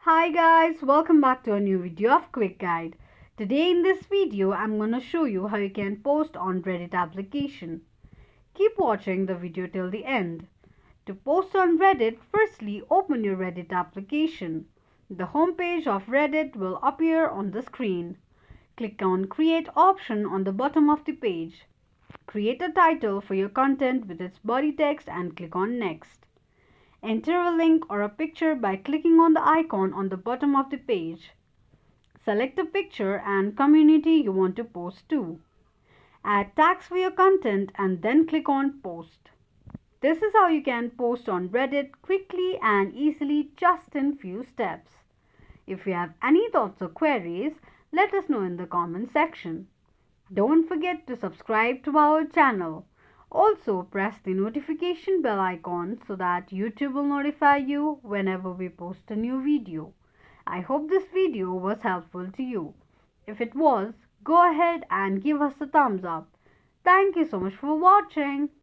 Hi guys, welcome back to a new video of Quick Guide. Today in this video, I'm gonna show you how you can post on Reddit application. Keep watching the video till the end. To post on Reddit, firstly open your Reddit application. The homepage of Reddit will appear on the screen. Click on Create option on the bottom of the page. Create a title for your content with its body text and click on Next. Enter a link or a picture by clicking on the icon on the bottom of the page. Select a picture and community you want to post to. Add tags for your content and then click on Post. This is how you can post on Reddit quickly and easily just in few steps. If you have any thoughts or queries, let us know in the comment section. Don't forget to subscribe to our channel. Also, press the notification bell icon so that YouTube will notify you whenever we post a new video. I hope this video was helpful to you. If it was, go ahead and give us a thumbs up. Thank you so much for watching.